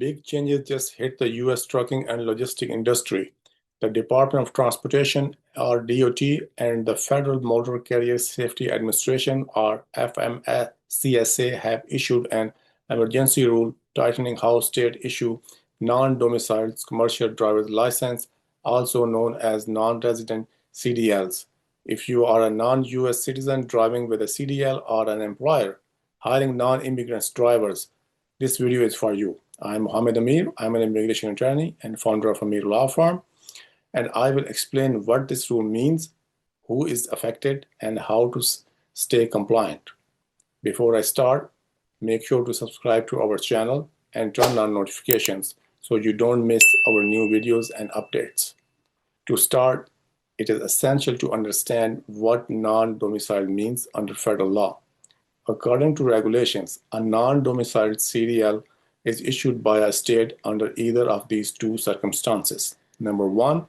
Big changes just hit the U.S. trucking and logistic industry. The Department of Transportation, or DOT, and the Federal Motor Carrier Safety Administration, or FMCSA, have issued an emergency rule tightening how states issue non-domiciled commercial driver's license, also known as non-resident CDLs. If you are a non-U.S. citizen driving with a CDL or an employer hiring non-immigrant drivers, this video is for you. I'm Muhammad Amir. I'm an immigration attorney and founder of Amir Law Firm, and I will explain what this rule means, who is affected, and how to stay compliant. Before I start, make sure to subscribe to our channel and turn on notifications so you don't miss our new videos and updates. To start, it is essential to understand what non-domiciled means under federal law. According to regulations, a non-domiciled CDL is issued by a state under either of these two circumstances. Number one,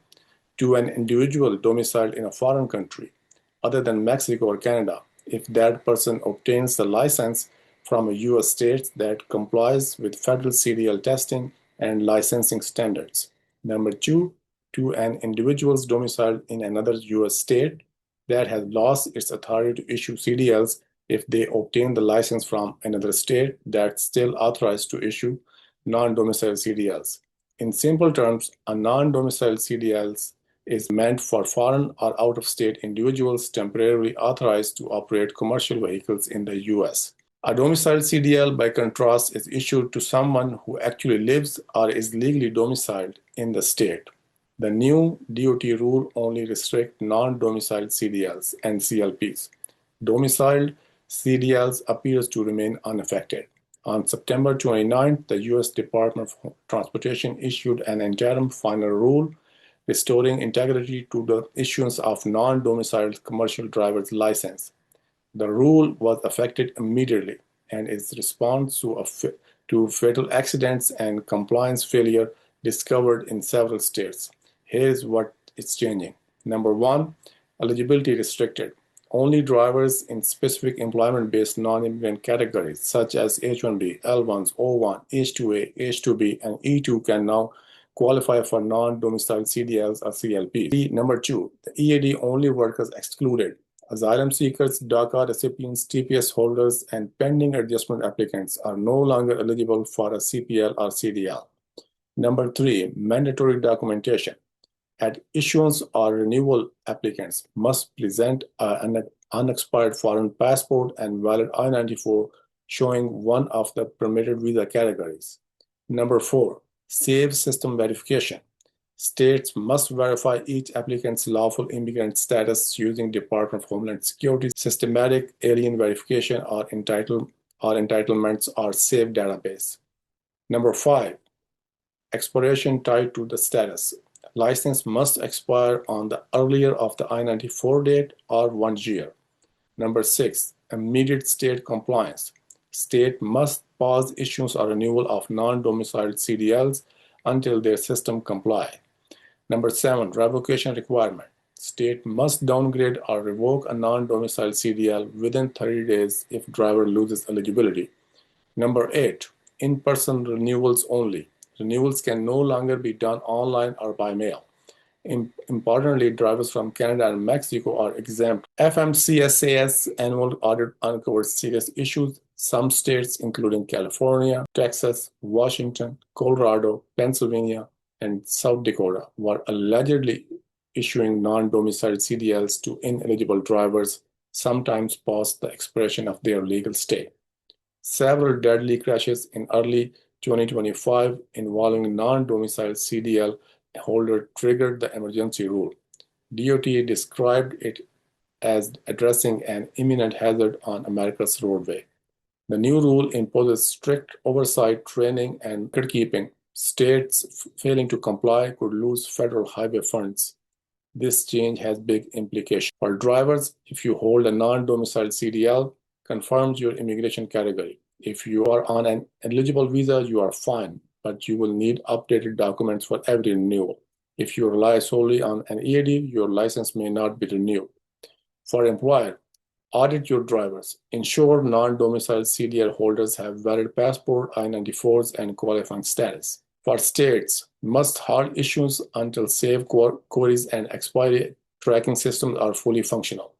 to an individual domiciled in a foreign country, other than Mexico or Canada, if that person obtains the license from a U.S. state that complies with federal CDL testing and licensing standards. Number two, to an individual's domiciled in another U.S. state that has lost its authority to issue CDLs if they obtain the license from another state that's still authorized to issue non-domiciled CDLs. In simple terms, a non-domiciled CDL is meant for foreign or out-of-state individuals temporarily authorized to operate commercial vehicles in the U.S. A domiciled CDL, by contrast, is issued to someone who actually lives or is legally domiciled in the state. The new DOT rule only restricts non-domiciled CDLs and CLPs. Domiciled CDLs appears to remain unaffected. On September 29th, the U.S. Department of Transportation issued an interim final rule restoring integrity to the issuance of non-domiciled commercial driver's license. The rule was effective immediately and is response to fatal accidents and compliance failure discovered in several states. Here's what is changing. Number one, eligibility restricted. Only drivers in specific employment-based non-immigrant categories such as H-1B, L-1s, O-1, H-2A, H-2B, and E-2 can now qualify for non-domiciled CDLs or CLPs. Number two, the EAD-only workers excluded. Asylum seekers, DACA recipients, TPS holders, and pending adjustment applicants are no longer eligible for a CPL or CDL. Number three, mandatory documentation. At issuance or renewal, applicants must present an unexpired foreign passport and valid I-94 showing one of the permitted visa categories. Number four, SAVE system verification. States must verify each applicant's lawful immigrant status using Department of Homeland Security systematic alien verification or entitlements or SAVE database. Number five, expiration tied to the status. License must expire on the earlier of the I-94 date or 1 year. Number six, immediate state compliance. State must pause issuance or renewal of non-domiciled CDLs until their system comply. Number seven, revocation requirement. State must downgrade or revoke a non-domiciled CDL within 30 days if driver loses eligibility. Number eight, in-person renewals only. Renewals can no longer be done online or by mail. Importantly, drivers from Canada and Mexico are exempt. FMCSA's annual audit uncovers serious issues. Some states, including California, Texas, Washington, Colorado, Pennsylvania, and South Dakota, were allegedly issuing non-domiciled CDLs to ineligible drivers, sometimes past the expiration of their legal stay. Several deadly crashes in early 2025 involving non-domiciled CDL holder triggered the emergency rule. DOT described it as addressing an imminent hazard on America's roadway. The new rule imposes strict oversight, training, and record keeping. States failing to comply could lose federal highway funds. This change has big implications. For drivers, if you hold a non-domiciled CDL, confirms your immigration category. If you are on an eligible visa, you are fine, but you will need updated documents for every renewal. If you rely solely on an EAD, your license may not be renewed. For employer, Audit your drivers. Ensure non-domiciled CDL holders have valid passport, I-94s, and qualifying status. For states, must halt issuance until safe queries and expiry tracking systems are fully functional.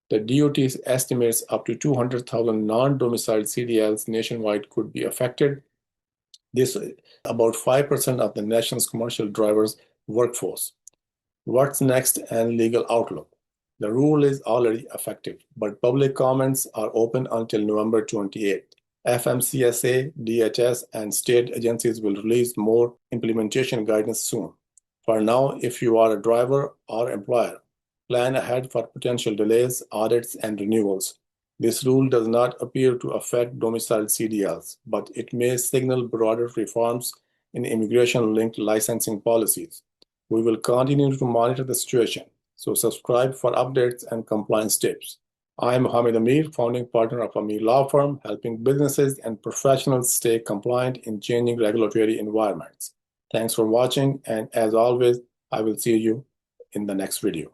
The DOT estimates up to 200,000 non-domiciled CDLs nationwide could be affected. This is about 5% of the nation's commercial drivers' workforce. What's next and legal outlook? The rule is already effective, but public comments are open until November 28th. FMCSA, DHS, and state agencies will release more implementation guidance soon. For now, if you are a driver or employer, plan ahead for potential delays, audits, and renewals. This rule does not appear to affect domiciled CDLs, but it may signal broader reforms in immigration-linked licensing policies. We will continue to monitor the situation, so subscribe for updates and compliance tips. I am Muhammad Amir, founding partner of Amir Law Firm, helping businesses and professionals stay compliant in changing regulatory environments. Thanks for watching, and as always, I will see you in the next video.